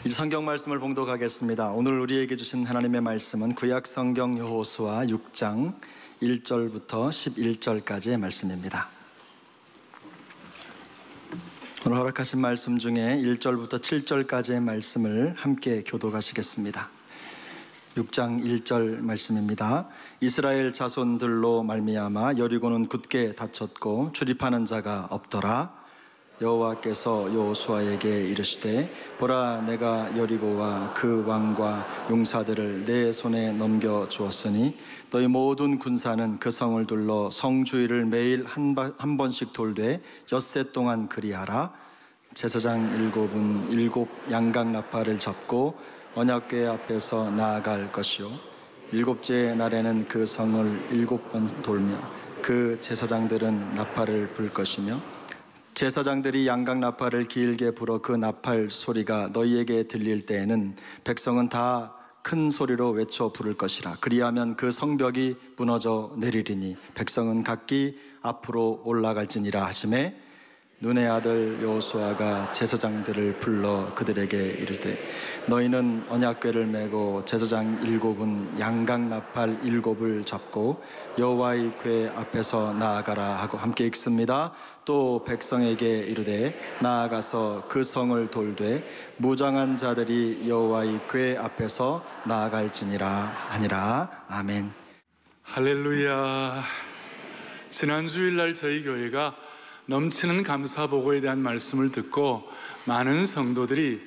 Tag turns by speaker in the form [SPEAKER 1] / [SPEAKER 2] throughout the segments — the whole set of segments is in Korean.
[SPEAKER 1] 이 성경 말씀을 봉독하겠습니다. 오늘 우리에게 주신 하나님의 말씀은 구약 성경 여호수아 6장 1절부터 11절까지의 말씀입니다. 오늘 허락하신 말씀 중에 1절부터 7절까지의 말씀을 함께 교독하시겠습니다. 6장 1절 말씀입니다. 이스라엘 자손들로 말미암아 여리고는 굳게 닫혔고 출입하는 자가 없더라. 여호와께서 여호수아에게 이르시되 보라, 내가 여리고와 그 왕과 용사들을 내 손에 넘겨 주었으니 너희 모든 군사는 그 성을 둘러 성 주위를 매일 한 번씩 돌되 엿새 동안 그리하라. 제사장 7은 7 양각 나팔을 잡고 언약궤 앞에서 나아갈 것이요 7째 날에는 그 성을 7번 돌며 그 제사장들은 나팔을 불 것이며 제사장들이 양각 나팔을 길게 불어 그 나팔 소리가 너희에게 들릴 때에는 백성은 다 큰 소리로 외쳐 부를 것이라. 그리하면 그 성벽이 무너져 내리리니 백성은 각기 앞으로 올라갈지니라 하시매 눈의 아들 여호수아가 제사장들을 불러 그들에게 이르되 너희는 언약궤를 메고 제사장 7은 양각 나팔 7을 잡고 여호와의 궤 앞에서 나아가라 하고 함께 읽습니다. 또 백성에게 이르되 나아가서 그 성을 돌되 무장한 자들이 여호와의 궤 앞에서 나아갈지니라 하니라. 아멘.
[SPEAKER 2] 할렐루야. 지난 주일날 저희 교회가 넘치는 감사 보고에 대한 말씀을 듣고 많은 성도들이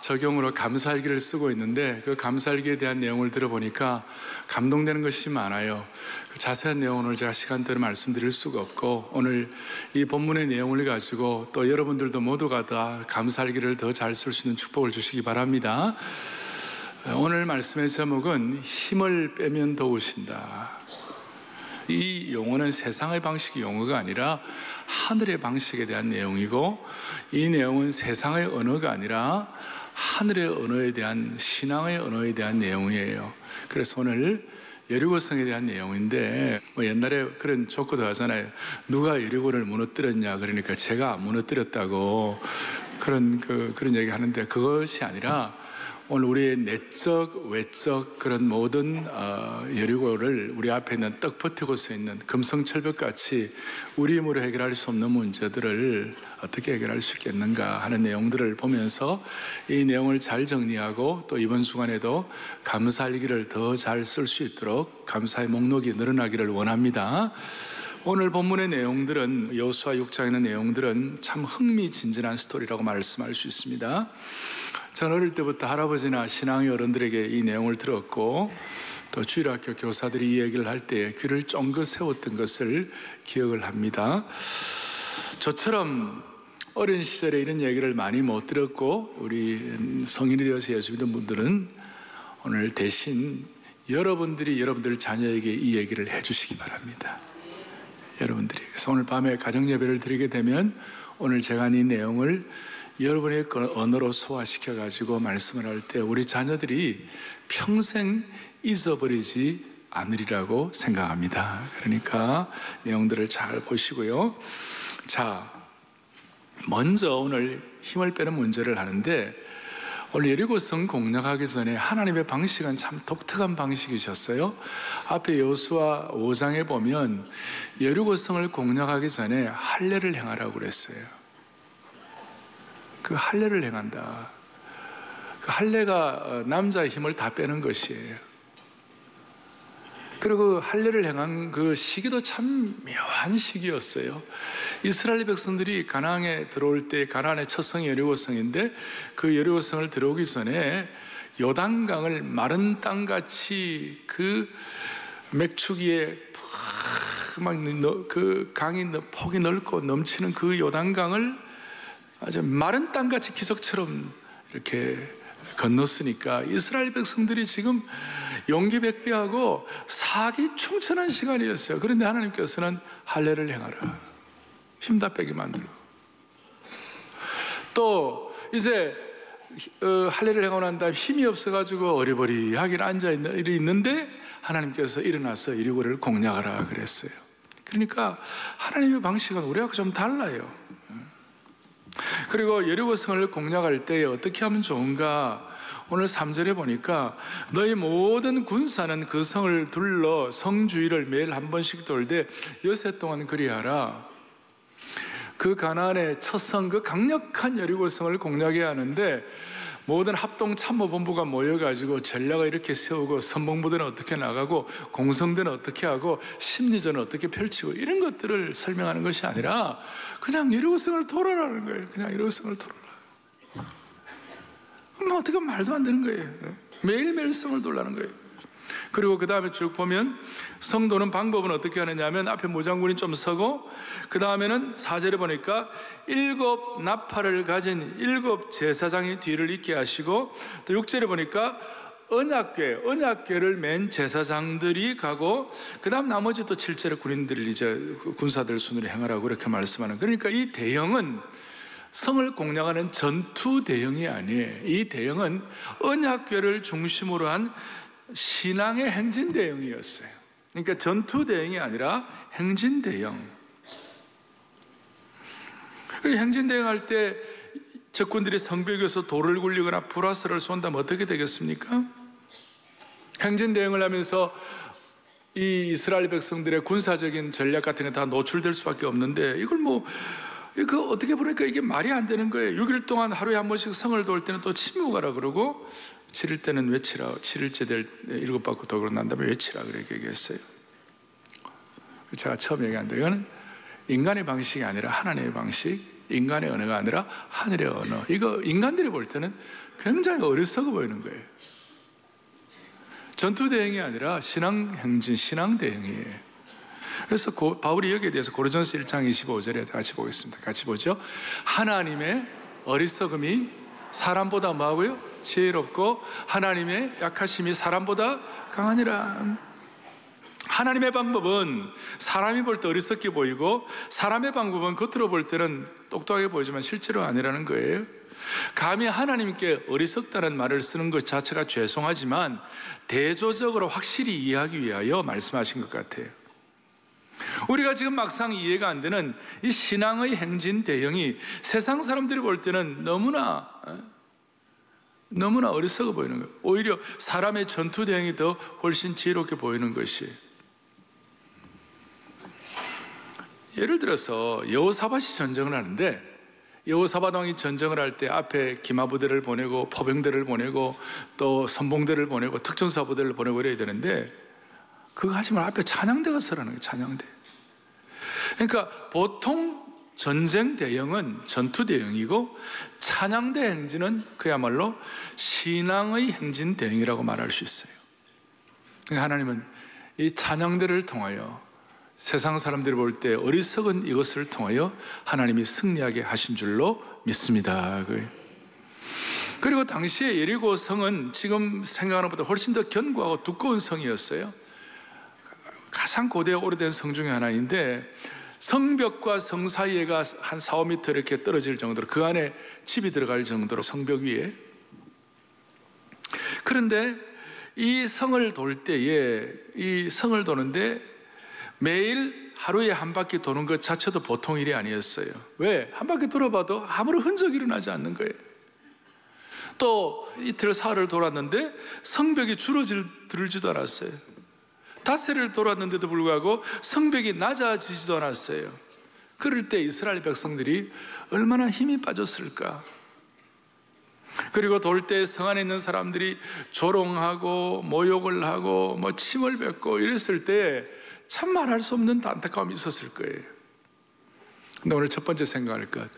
[SPEAKER 2] 적용으로 감사일기를 쓰고 있는데 그 감사일기에 대한 내용을 들어보니까 감동되는 것이 많아요. 그 자세한 내용을 제가 시간대로 말씀드릴 수가 없고 오늘 이 본문의 내용을 가지고 또 여러분들도 모두가 다 감사일기를 더 잘 쓸 수 있는 축복을 주시기 바랍니다. 오늘 말씀의 제목은 힘을 빼면 더우신다. 이 용어는 세상의 방식의 용어가 아니라 하늘의 방식에 대한 내용이고, 이 내용은 세상의 언어가 아니라 하늘의 언어에 대한, 신앙의 언어에 대한 내용이에요. 그래서 오늘 여리고성에 대한 내용인데, 옛날에 그런 조커도 하잖아요. 누가 여리고를 무너뜨렸냐 그러니까 제가 안 무너뜨렸다고 그런 얘기 하는데, 그것이 아니라 오늘 우리의 내적, 외적 그런 모든 여리고를 우리 앞에 있는 떡 버티고 서 있는 금성철벽같이 우리 힘으로 해결할 수 없는 문제들을 어떻게 해결할 수 있겠는가 하는 내용들을 보면서 이 내용을 잘 정리하고 또 이번 주간에도 감사일기를 더 잘 쓸 수 있도록 감사의 목록이 늘어나기를 원합니다. 오늘 본문의 내용들은, 여호수아 6장에 있는 내용들은 참 흥미진진한 스토리라고 말씀할 수 있습니다. 저는 어릴 때부터 할아버지나 신앙의 어른들에게 이 내용을 들었고 또 주일학교 교사들이 이 얘기를 할 때 귀를 쫑긋 세웠던 것을 기억을 합니다. 저처럼 어린 시절에 이런 얘기를 많이 못 들었고 우리 성인이 되어서 예수 믿는 분들은 오늘 대신 여러분들 자녀에게 이 얘기를 해주시기 바랍니다. 여러분들이. 그래서 오늘 밤에 가정예배를 드리게 되면 오늘 제가 한 이 내용을 여러분의 언어로 소화시켜가지고 말씀을 할 때 우리 자녀들이 평생 잊어버리지 않으리라고 생각합니다. 그러니까 내용들을 잘 보시고요. 자, 먼저 오늘 힘을 빼는 문제를 하는데, 오늘 여리고성 공략하기 전에 하나님의 방식은 참 독특한 방식이셨어요. 앞에 여호수아 5장에 보면 여리고성을 공략하기 전에 할례를 행하라고 그랬어요. 그 할례를 행한다. 그 할례가 남자의 힘을 다 빼는 것이에요. 그리고 할례를 행한 그 시기도 참 묘한 시기였어요. 이스라엘 백성들이 가나안에 들어올 때, 가나안의 첫 성이 여리고성인데 그 여리고성을 들어오기 전에 요단강을 마른 땅같이 그 맥추기에 그 강이 폭이 넓고 넘치는 그 요단강을 아주 마른 땅같이 기적처럼 이렇게 건넜으니까 이스라엘 백성들이 지금 용기백배하고 사기충천한 시간이었어요. 그런데 하나님께서는 할례를 행하라. 힘 다 빼게 만들고 또 이제 할례를 행하고 난 다음 힘이 없어가지고 어리버리하게 앉아있는데 하나님께서 일어나서 여리고를 공략하라 그랬어요. 그러니까 하나님의 방식은 우리하고 좀 달라요. 그리고 여리고성을 공략할 때 어떻게 하면 좋은가? 오늘 3절에 보니까 너희 모든 군사는 그 성을 둘러 성 주위를 매일 한 번씩 돌되 여세 동안 그리하라. 그 가나안의 첫 성, 그 강력한 여리고성을 공략해야 하는데 모든 합동참모본부가 모여가지고 전략을 이렇게 세우고 선봉부대는 어떻게 나가고 공성대는 어떻게 하고 심리전은 어떻게 펼치고 이런 것들을 설명하는 것이 아니라 그냥 여리고성을 돌아라는 거예요. 그냥 여리고성을 돌아라. 어떻게 말도 안 되는 거예요. 매일매일 성을 돌라는 거예요. 그리고 그 다음에 쭉 보면 성 도는 방법은 어떻게 하느냐 하면 앞에 무장군이 좀 서고 그 다음에는 4절에 보니까 7 나팔을 가진 7 제사장이 뒤를 잇게 하시고 또 6절에 보니까 언약궤를 맨 제사장들이 가고 그 다음 나머지 또 7절에 군인들을 이제 군사들 순으로 행하라고 그렇게 말씀하는, 그러니까 이 대형은 성을 공략하는 전투 대형이 아니에요. 이 대형은 언약궤를 중심으로 한 신앙의 행진 대형이었어요. 그러니까 전투 대형이 아니라 행진 대형. 그리고 행진 대형할 때 적군들이 성벽에서 돌을 굴리거나 불화살을 쏜다면 어떻게 되겠습니까? 행진 대형을 하면서 이 이스라엘 백성들의 군사적인 전략 같은 게 다 노출될 수밖에 없는데 이거 어떻게 보니까 이게 말이 안 되는 거예요. 6일 동안 하루에 한 번씩 성을 돌 때는 또 침묵하라 그러고 7일 때는 외치라. 7일째 될 7바퀴 돌고 난 다음에 외치라 그렇게 얘기했어요. 제가 처음 얘기한데 이거는 인간의 방식이 아니라 하나님의 방식, 인간의 언어가 아니라 하늘의 언어. 이거 인간들이 볼 때는 굉장히 어리석어 보이는 거예요. 전투 대행이 아니라 신앙 행진, 신앙 대행이에요. 그래서 바울이 여기에 대해서 고린도전서 1장 25절에 같이 보겠습니다. 같이 보죠. 하나님의 어리석음이 사람보다 뭐하고요? 지혜롭고 하나님의 약하심이 사람보다 강하니라. 하나님의 방법은 사람이 볼 때 어리석게 보이고 사람의 방법은 겉으로 볼 때는 똑똑하게 보이지만 실제로 아니라는 거예요. 감히 하나님께 어리석다는 말을 쓰는 것 자체가 죄송하지만 대조적으로 확실히 이해하기 위하여 말씀하신 것 같아요. 우리가 지금 막상 이해가 안 되는 이 신앙의 행진 대형이 세상 사람들이 볼 때는 너무나 어리석어 보이는 거예요. 오히려 사람의 전투 대형이 더 훨씬 지혜롭게 보이는 것이. 예를 들어서 여호사밧이 전쟁을 하는데 여호사밧 왕이 전쟁을 할 때 앞에 기마부대를 보내고 포병대를 보내고 또 선봉대를 보내고 특전사부대를 보내고 이래야 되는데 그거 하지 말고 앞에 찬양대가 서라는 거예요. 찬양대. 그러니까 보통 전쟁 대형은 전투 대형이고 찬양대 행진은 그야말로 신앙의 행진 대형이라고 말할 수 있어요. 하나님은 이 찬양대를 통하여 세상 사람들이 볼 때 어리석은 이것을 통하여 하나님이 승리하게 하신 줄로 믿습니다. 그리고 당시에 예리고 성은 지금 생각하는 것보다 훨씬 더 견고하고 두꺼운 성이었어요. 가장 고대 오래된 성 중에 하나인데 성벽과 성 사이에가 한 4-5m 이렇게 떨어질 정도로 그 안에 집이 들어갈 정도로 성벽 위에. 그런데 이 성을 돌 때에 이 성을 도는데 매일 하루에 한 바퀴 도는 것 자체도 보통 일이 아니었어요. 왜? 한 바퀴 돌아봐도 아무런 흔적이 일어나지 않는 거예요. 또 이틀 사흘을 돌았는데 성벽이 줄어들지도 않았어요. 닷새를 돌았는데도 불구하고 성벽이 낮아지지도 않았어요. 그럴 때 이스라엘 백성들이 얼마나 힘이 빠졌을까. 그리고 돌 때 성 안에 있는 사람들이 조롱하고 모욕을 하고 침을 뱉고 이랬을 때 참 말할 수 없는 안타까움이 있었을 거예요. 근데 오늘 첫 번째 생각할 것,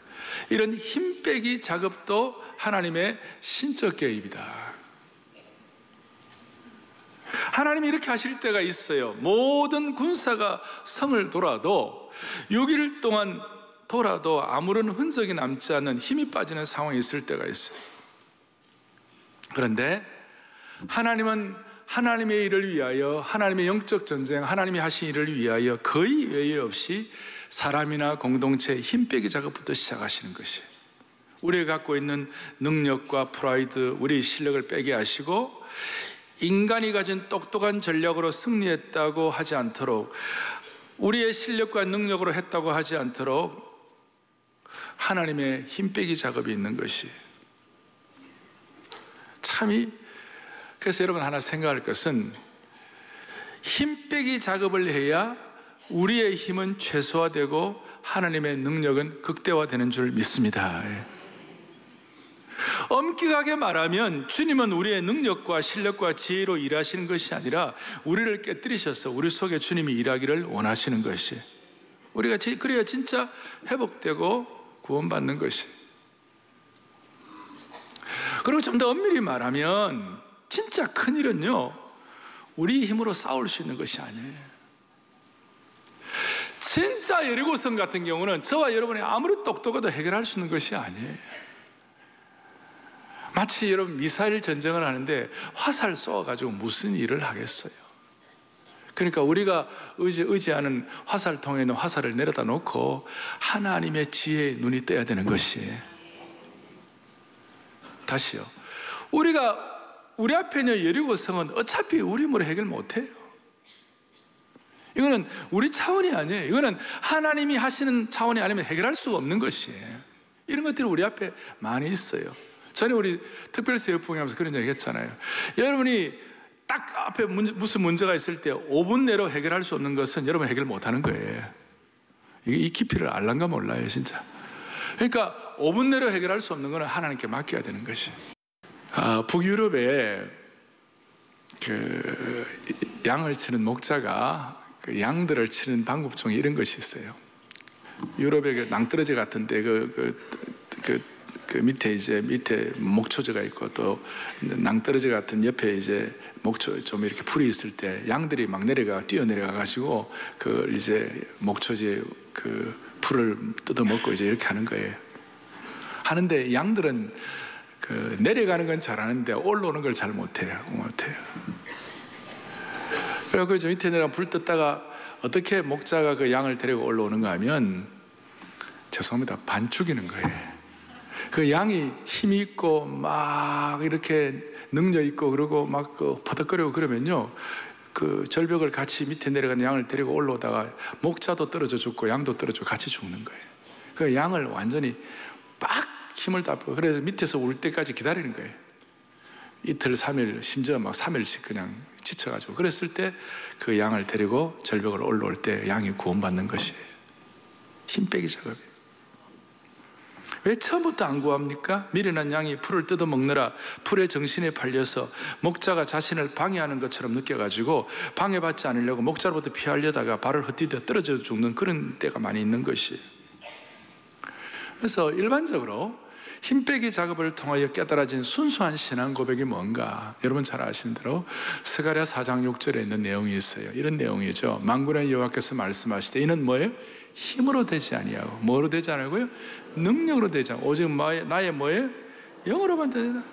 [SPEAKER 2] 이런 힘 빼기 작업도 하나님의 신적 개입이다. 하나님이 이렇게 하실 때가 있어요. 모든 군사가 성을 돌아도 6일 동안 돌아도 아무런 흔적이 남지 않는 힘이 빠지는 상황이 있을 때가 있어요. 그런데 하나님은 하나님의 일을 위하여, 하나님의 영적 전쟁, 하나님이 하신 일을 위하여 거의 외에 없이 사람이나 공동체의 힘 빼기 작업부터 시작하시는 것이에요. 우리가 갖고 있는 능력과 프라이드, 우리의 실력을 빼게 하시고 인간이 가진 똑똑한 전략으로 승리했다고 하지 않도록, 우리의 실력과 능력으로 했다고 하지 않도록 하나님의 힘 빼기 작업이 있는 것이. 그래서 여러분 하나 생각할 것은, 힘 빼기 작업을 해야 우리의 힘은 최소화되고 하나님의 능력은 극대화되는 줄 믿습니다. 엄격하게 말하면 주님은 우리의 능력과 실력과 지혜로 일하시는 것이 아니라 우리를 깨뜨리셔서 우리 속에 주님이 일하기를 원하시는 것이, 우리가 그래야 진짜 회복되고 구원받는 것이. 그리고 좀 더 엄밀히 말하면 진짜 큰일은요, 우리 힘으로 싸울 수 있는 것이 아니에요. 진짜 여리고성 같은 경우는 저와 여러분이 아무리 똑똑해도 해결할 수 있는 것이 아니에요. 마치 여러분 미사일 전쟁을 하는데 화살 쏘아가지고 무슨 일을 하겠어요. 그러니까 우리가 의지하는 화살통에 있는 화살을 내려다 놓고 하나님의 지혜의 눈이 떠야 되는 것이. 다시요, 우리 앞에 있는 여리고성은 어차피 우리 힘으로 해결 못해요. 이거는 우리 차원이 아니에요. 이거는 하나님이 하시는 차원이 아니면 해결할 수가 없는 것이에요. 이런 것들이 우리 앞에 많이 있어요. 전에 우리 특별새우풍이 하면서 그런 얘기 했잖아요. 여러분이 딱 앞에 무슨 문제가 있을 때 5분 내로 해결할 수 없는 것은 여러분 해결 못하는 거예요. 이게 이 깊이를 알란가 몰라요, 진짜. 그러니까 5분 내로 해결할 수 없는 것은 하나님께 맡겨야 되는 것이. 북유럽에 그 양을 치는 목자가 그 양들을 치는 방법 중에 이런 것이 있어요. 유럽의 그 낭떠러지 같은데 그 밑에 목초지가 있고, 또 낭떠러지 같은 옆에 이제 목초 좀 이렇게 풀이 있을 때 양들이 막 뛰어내려가 가지고 그 이제 목초지 그 풀을 뜯어먹고 이제 이렇게 하는 거예요. 하는데 양들은 그 내려가는 건 잘하는데 올라오는 걸 잘 못해요. 그래서 저 밑에 내려가 불 뜯다가 어떻게 목자가 그 양을 데리고 올라오는가 하면, 죄송합니다, 반 죽이는 거예요. 그 양이 힘이 있고 막 이렇게 능력 있고 그러고 막 그 퍼덕거리고 그러면요, 그 절벽을 같이 밑에 내려간 양을 데리고 올라오다가 목자도 떨어져 죽고 양도 떨어져 같이 죽는 거예요. 그 양을 완전히 빡 힘을 다 빼고, 그래서 밑에서 올 때까지 기다리는 거예요. 이틀, 3일, 심지어 막 3일씩 그냥 지쳐가지고. 그랬을 때 그 양을 데리고 절벽을 올라올 때 양이 구원받는 것이에요. 힘 빼기 작업이에요. 왜 처음부터 안 구합니까? 미련한 양이 풀을 뜯어먹느라 풀의 정신에 팔려서 목자가 자신을 방해하는 것처럼 느껴가지고 방해받지 않으려고 목자로부터 피하려다가 발을 헛디뎌 떨어져 죽는 그런 때가 많이 있는 것이에요. 그래서 일반적으로 힘 빼기 작업을 통하여 깨달아진 순수한 신앙 고백이 뭔가, 여러분 잘 아시는 대로 스가랴 4장 6절에 있는 내용이 있어요. 이런 내용이죠. 만군의 여호와께서 말씀하시되 이는 뭐예요? 힘으로 되지 아니하고. 뭐로 되지 않고요? 능력으로 되지 않고 오직 나의 뭐예요? 영으로만 되리라.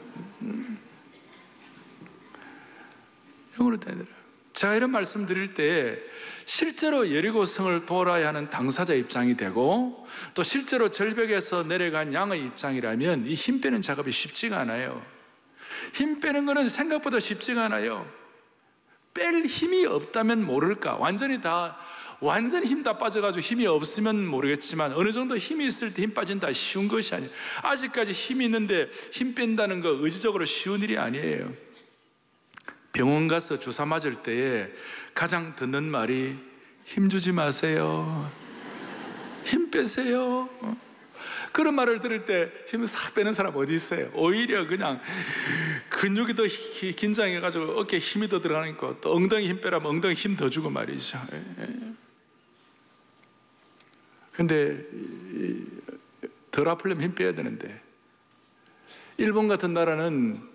[SPEAKER 2] 영으로 되리라. 제가 이런 말씀 드릴 때 실제로 여리고성을 돌아야 하는 당사자 입장이 되고, 또 실제로 절벽에서 내려간 양의 입장이라면 이 힘 빼는 작업이 쉽지가 않아요. 힘 빼는 거는 생각보다 쉽지가 않아요. 뺄 힘이 없다면 모를까, 완전히 힘 다 빠져가지고 힘이 없으면 모르겠지만 어느 정도 힘이 있을 때 힘 빠진다 쉬운 것이 아니에요. 아직까지 힘이 있는데 힘 뺀다는 거 의지적으로 쉬운 일이 아니에요. 병원 가서 주사 맞을 때에 가장 듣는 말이 힘주지 마세요, 힘 빼세요. 그런 말을 들을 때 힘을 싹 빼는 사람 어디 있어요? 오히려 그냥 근육이 더 긴장해가지고 어깨에 힘이 더 들어가니까 또 엉덩이 힘 빼라면 엉덩이 힘 더 주고 말이죠. 근데 덜 아프려면 힘 빼야 되는데, 일본 같은 나라는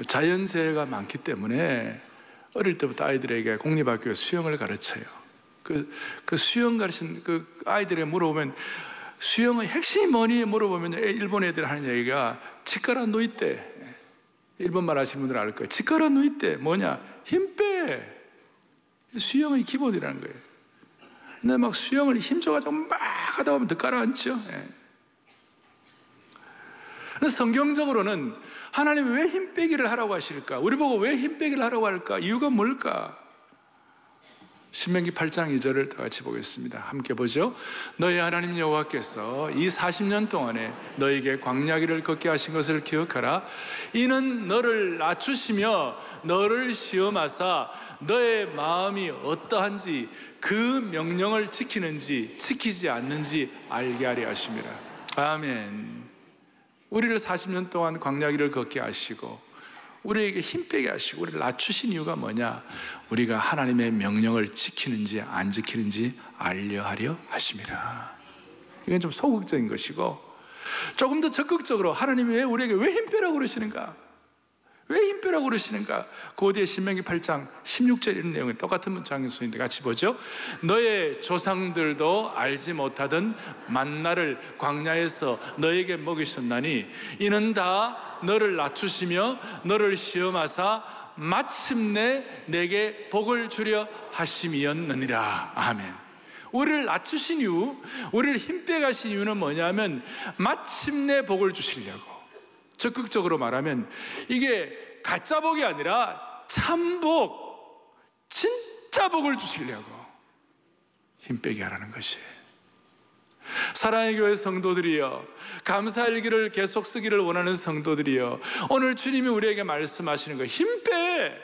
[SPEAKER 2] 자연재해가 많기 때문에 어릴 때부터 아이들에게 공립학교에 수영을 가르쳐요. 그 수영 가르친 그 아이들에게 물어보면, 수영의 핵심이 뭐니 물어보면 일본 애들이 하는 얘기가 치카라 누이떼. 일본말 하시는 분들은 알 거예요. 치카라 누이떼 뭐냐? 힘 빼. 수영의 기본이라는 거예요. 근데 막 수영을 힘줘가지고 막 하다 보면 더 가라앉죠. 성경적으로는 하나님이 왜 힘 빼기를 하라고 하실까? 우리 보고 왜 힘 빼기를 하라고 할까? 이유가 뭘까? 신명기 8장 2절을 다 같이 보겠습니다. 함께 보죠. 너희 하나님 여호와께서 이 40년 동안에 너에게 광야길을 걷게 하신 것을 기억하라. 이는 너를 낮추시며 너를 시험하사 너의 마음이 어떠한지 그 명령을 지키는지 지키지 않는지 알게 하려 하심이라. 아멘. 우리를 40년 동안 광야길을 걷게 하시고 우리에게 힘 빼게 하시고 우리를 낮추신 이유가 뭐냐? 우리가 하나님의 명령을 지키는지 안 지키는지 알려하려 하심이라. 이건 좀 소극적인 것이고, 조금 더 적극적으로 하나님이 우리에게 왜 힘 빼라고 그러시는가? 왜 힘 빼라고 그러시는가? 그 뒤에 신명기 8장 16절 이런 내용이 똑같은 문장인데 같이 보죠. 너의 조상들도 알지 못하던 만나를 광야에서 너에게 먹이셨나니 이는 다 너를 낮추시며 너를 시험하사 마침내 내게 복을 주려 하심이었느니라. 아멘. 우리를 낮추신 이유, 우리를 힘 빼가신 이유는 뭐냐면 마침내 복을 주시려고. 적극적으로 말하면 이게 가짜 복이 아니라 참복, 진짜 복을 주시려고 힘 빼게 하라는 것이에요. 사랑의 교회 성도들이여, 감사할 길을 계속 쓰기를 원하는 성도들이여, 오늘 주님이 우리에게 말씀하시는 거예요. 힘 빼!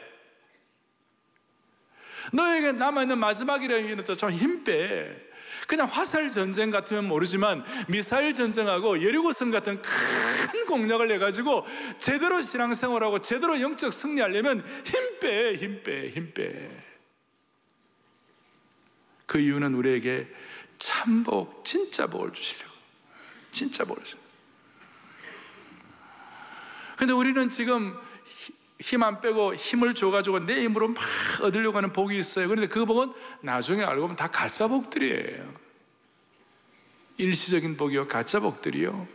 [SPEAKER 2] 너에게 남아있는 마지막이라는 좀 힘 빼. 그냥 화살 전쟁 같으면 모르지만 미사일 전쟁하고 여리고성 같은 큰 공략을 해가지고 제대로 신앙생활하고 제대로 영적 승리하려면 힘 빼, 힘 빼, 힘 빼. 그 이유는 우리에게 참복, 진짜 복을 주시려고. 진짜 복을 주시려고. 근데 우리는 지금 힘 안 빼고 힘을 줘가지고 내 힘으로 막 얻으려고 하는 복이 있어요. 그런데 그 복은 나중에 알고 보면 다 가짜 복들이에요. 일시적인 복이요, 가짜 복들이요.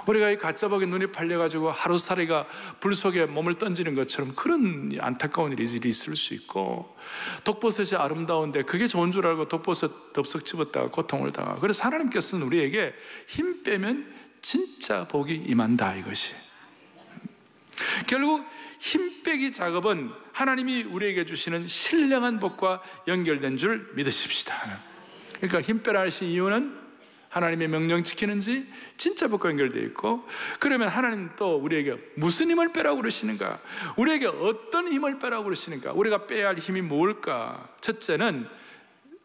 [SPEAKER 2] 우리가 이 가짜 복에 눈이 팔려가지고 하루살이가 불 속에 몸을 던지는 것처럼 그런 안타까운 일이 있을 수 있고, 독버섯이 아름다운데 그게 좋은 줄 알고 독버섯 덥석 집었다가 고통을 당하고. 그래서 하나님께서는 우리에게 힘 빼면 진짜 복이 임한다, 이것이. 결국 힘 빼기 작업은 하나님이 우리에게 주시는 신령한 복과 연결된 줄 믿으십시다. 그러니까 힘 빼라 하신 이유는 하나님의 명령 지키는지 진짜 복과 연결되어 있고, 그러면 하나님 또 우리에게 무슨 힘을 빼라고 그러시는가? 우리에게 어떤 힘을 빼라고 그러시는가? 우리가 빼야 할 힘이 뭘까? 첫째는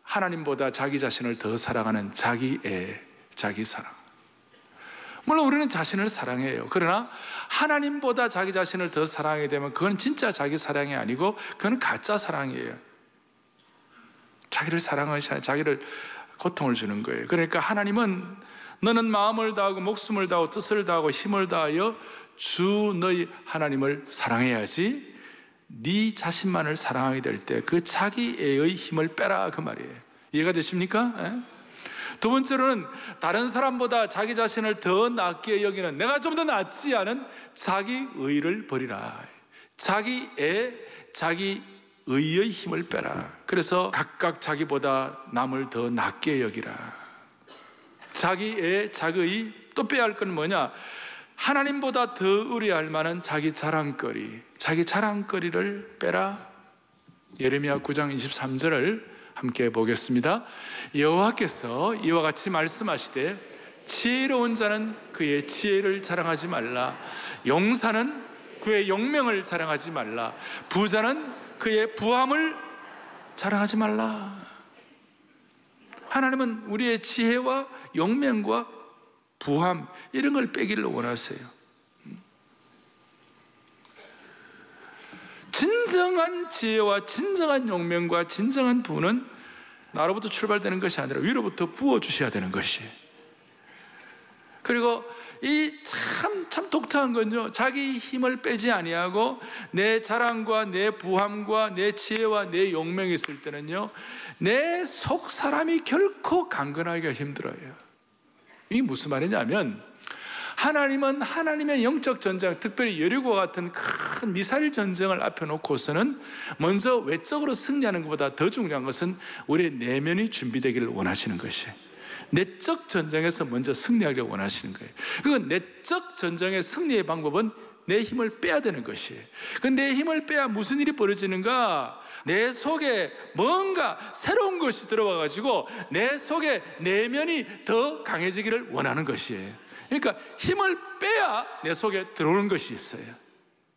[SPEAKER 2] 하나님보다 자기 자신을 더 사랑하는 자기 애, 자기 사랑. 물론 우리는 자신을 사랑해요. 그러나 하나님보다 자기 자신을 더 사랑하게 되면 그건 진짜 자기 사랑이 아니고 그건 가짜 사랑이에요. 자기를 사랑하시는, 자기를 고통을 주는 거예요. 그러니까 하나님은 너는 마음을 다하고 목숨을 다하고 뜻을 다하고 힘을 다하여 주 너희 하나님을 사랑해야지, 네 자신만을 사랑하게 될 때 그 자기 애의 힘을 빼라, 그 말이에요. 이해가 되십니까? 예? 두 번째로는 다른 사람보다 자기 자신을 더 낫게 여기는, 내가 좀 더 낫지 않은 자기 의를 버리라. 자기 애, 자기 의의 힘을 빼라. 그래서 각각 자기보다 남을 더 낫게 여기라. 자기 애, 자기 의. 또 빼야 할 건 뭐냐? 하나님보다 더 의뢰할 만한 자기 자랑거리, 자기 자랑거리를 빼라. 예레미야 9장 23절을 함께 보겠습니다. 여호와께서 이와 같이 말씀하시되 지혜로운 자는 그의 지혜를 자랑하지 말라. 용사는 그의 용명을 자랑하지 말라. 부자는 그의 부함을 자랑하지 말라. 하나님은 우리의 지혜와 용명과 부함, 이런 걸 빼기를 원하세요. 진정한 지혜와 진정한 용명과 진정한 부는 나로부터 출발되는 것이 아니라 위로부터 부어주셔야 되는 것이. 그리고 이 참 독특한 건요, 자기 힘을 빼지 아니하고 내 자랑과 내 부함과 내 지혜와 내 용명이 있을 때는요, 내 속 사람이 결코 강건하기가 힘들어요. 이게 무슨 말이냐면, 하나님은 하나님의 영적 전쟁, 특별히 여리고와 같은 큰 미사일 전쟁을 앞에 놓고서는 먼저 외적으로 승리하는 것보다 더 중요한 것은 우리의 내면이 준비되기를 원하시는 것이에요. 내적 전쟁에서 먼저 승리하기를 원하시는 거예요. 그 내적 전쟁의 승리의 방법은 내 힘을 빼야 되는 것이에요. 내 힘을 빼야 무슨 일이 벌어지는가? 내 속에 뭔가 새로운 것이 들어와 가지고 내 속에 내면이 더 강해지기를 원하는 것이에요. 그러니까 힘을 빼야 내 속에 들어오는 것이 있어요.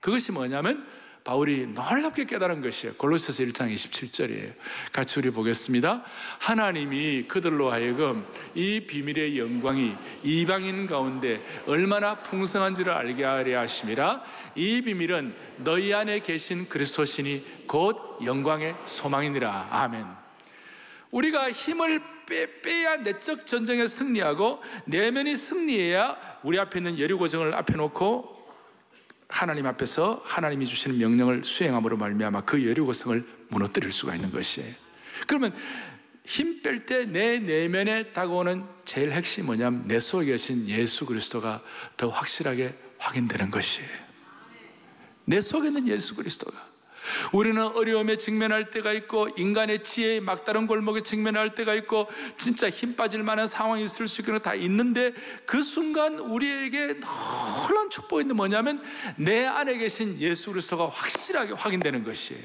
[SPEAKER 2] 그것이 뭐냐면 바울이 놀랍게 깨달은 것이에요. 골로새서 1장 27절이에요. 같이 우리 보겠습니다. 하나님이 그들로 하여금 이 비밀의 영광이 이방인 가운데 얼마나 풍성한지를 알게 하려 하심이라. 이 비밀은 너희 안에 계신 그리스도시니 곧 영광의 소망이니라. 아멘. 우리가 힘을 빼야 내적 전쟁에 승리하고 내면이 승리해야 우리 앞에 있는 여리고정을 앞에 놓고 하나님 앞에서 하나님이 주시는 명령을 수행함으로 말미암아 그 여리고성을 무너뜨릴 수가 있는 것이에요. 그러면 힘 뺄 때 내 내면에 다가오는 제일 핵심이 뭐냐면 내 속에 계신 예수 그리스도가 더 확실하게 확인되는 것이에요. 내 속에 있는 예수 그리스도가. 우리는 어려움에 직면할 때가 있고 인간의 지혜의 막다른 골목에 직면할 때가 있고 진짜 힘 빠질 만한 상황이 있을 수 있는 다 있는데 그 순간 우리에게 놀라운 축복이 있는 뭐냐면 내 안에 계신 예수 그리스도가 확실하게 확인되는 것이에요.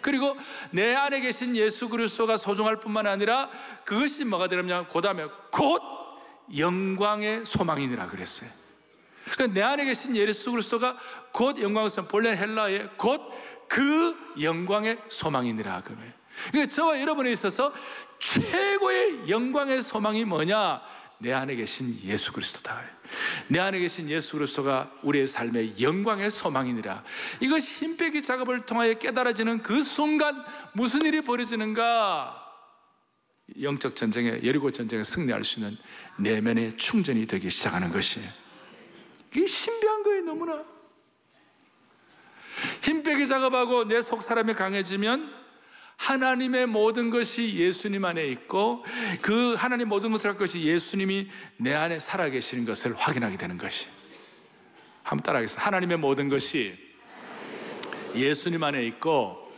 [SPEAKER 2] 그리고 내 안에 계신 예수 그리스도가 소중할 뿐만 아니라 그것이 뭐가 되냐면 그 다음에 곧 영광의 소망이니라 그랬어요. 그러니까 내 안에 계신 예수 그리스도가 곧 영광의 소망, 본래 헬라어에 곧 그 영광의 소망이니라. 그러니까 저와 여러분에 있어서 최고의 영광의 소망이 뭐냐? 내 안에 계신 예수 그리스도다. 내 안에 계신 예수 그리스도가 우리의 삶의 영광의 소망이니라. 이것이 힘 빼기 작업을 통하여 깨달아지는 그 순간 무슨 일이 벌어지는가? 영적 전쟁에, 여리고 전쟁에 승리할 수 있는 내면의 충전이 되기 시작하는 것이에요. 이게 신비한 거예요. 너무나 힘 빼기 작업하고 내 속 사람이 강해지면 하나님의 모든 것이 예수님 안에 있고 그 하나님 모든 것을 할 것이 예수님이 내 안에 살아계시는 것을 확인하게 되는 것이. 한번 따라하겠습니다. 하나님의 모든 것이 예수님 안에 있고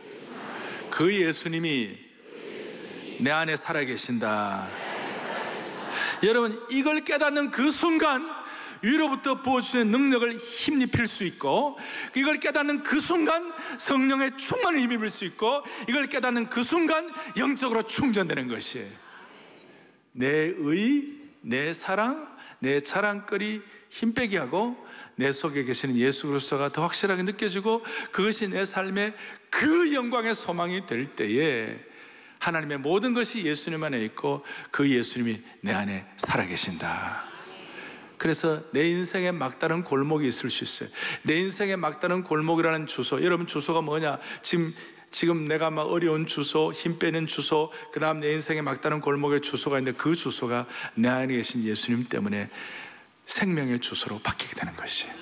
[SPEAKER 2] 그 예수님이 내 안에 살아계신다. 여러분, 이걸 깨닫는 그 순간 위로부터 부어주시는 능력을 힘입힐 수 있고, 이걸 깨닫는 그 순간 성령의 충만을 힘입을 수 있고, 이걸 깨닫는 그 순간 영적으로 충전되는 것이에요. 내 의, 내 사랑, 내 자랑거리 힘 빼게 하고 내 속에 계시는 예수 그리스도가 더 확실하게 느껴지고 그것이 내 삶의 그 영광의 소망이 될 때에 하나님의 모든 것이 예수님 안에 있고 그 예수님이 내 안에 살아계신다. 그래서 내 인생에 막다른 골목이 있을 수 있어요. 내 인생에 막다른 골목이라는 주소, 여러분 주소가 뭐냐? 지금 내가 막 어려운 주소, 힘 빼는 주소, 그 다음 내 인생에 막다른 골목의 주소가 있는데 그 주소가 내 안에 계신 예수님 때문에 생명의 주소로 바뀌게 되는 것이에요.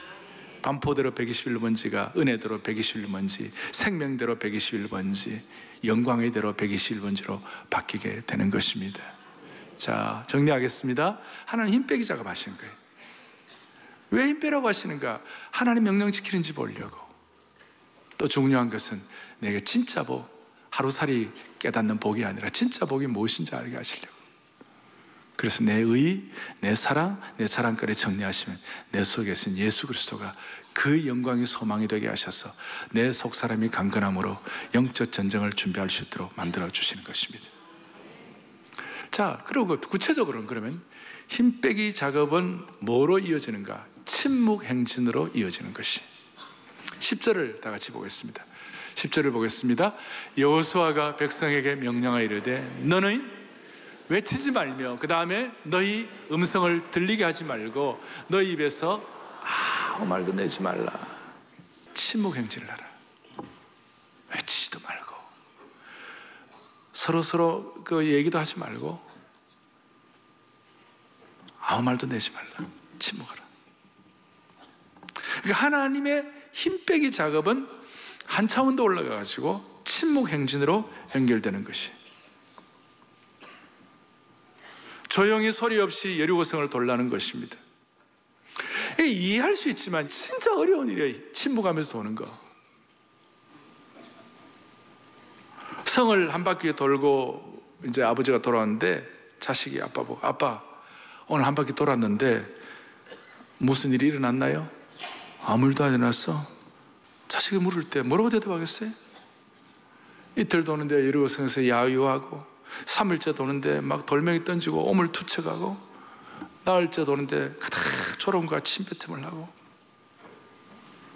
[SPEAKER 2] 반포대로 121번지가 은혜대로 121번지, 생명대로 121번지, 영광의 대로 121번지로 바뀌게 되는 것입니다. 자, 정리하겠습니다. 하나님 힘 빼기 작업하시는 거예요. 왜 힘 빼라고 하시는가? 하나님 명령 지키는지 보려고. 또 중요한 것은 내게 진짜 복, 하루살이 깨닫는 복이 아니라 진짜 복이 무엇인지 알게 하시려고. 그래서 내 의, 내 사랑, 내 자랑거리 정리하시면 내 속에 있는 예수 그리스도가 그 영광의 소망이 되게 하셔서 내 속 사람이 강건함으로 영적 전쟁을 준비할 수 있도록 만들어 주시는 것입니다. 자, 그리고 구체적으로는 그러면 힘 빼기 작업은 뭐로 이어지는가? 침묵 행진으로 이어지는 것이. 10절을 다 같이 보겠습니다. 10절을 보겠습니다. 여호수아가 백성에게 명령하여 이르되 너는 외치지 말며 그 다음에 너희 음성을 들리게 하지 말고 너희 입에서 아무 말도 내지 말라. 침묵 행진을 하라. 외치지도 말고 서로 그 얘기도 하지 말고 아무 말도 내지 말라. 침묵하라. 그러니까 하나님의 힘 빼기 작업은 한 차원 더 올라가가지고 침묵 행진으로 연결되는 것이. 조용히 소리 없이 여리고성을 돌라는 것입니다. 이해할 수 있지만 진짜 어려운 일이에요. 침묵하면서 도는 거. 성을 한 바퀴 돌고 이제 아버지가 돌아왔는데 자식이 아빠 보고 아빠 오늘 한 바퀴 돌았는데 무슨 일이 일어났나요? 아무 일도 안 일어났어? 자식이 물을 때 뭐라고 대답하겠어요? 이틀 도는데 이러고서 야유하고, 3일째 도는데 막 돌멩이 던지고 오물 투척하고, 나흘째 도는데 그닥 조롱과 침뱉음을 하고,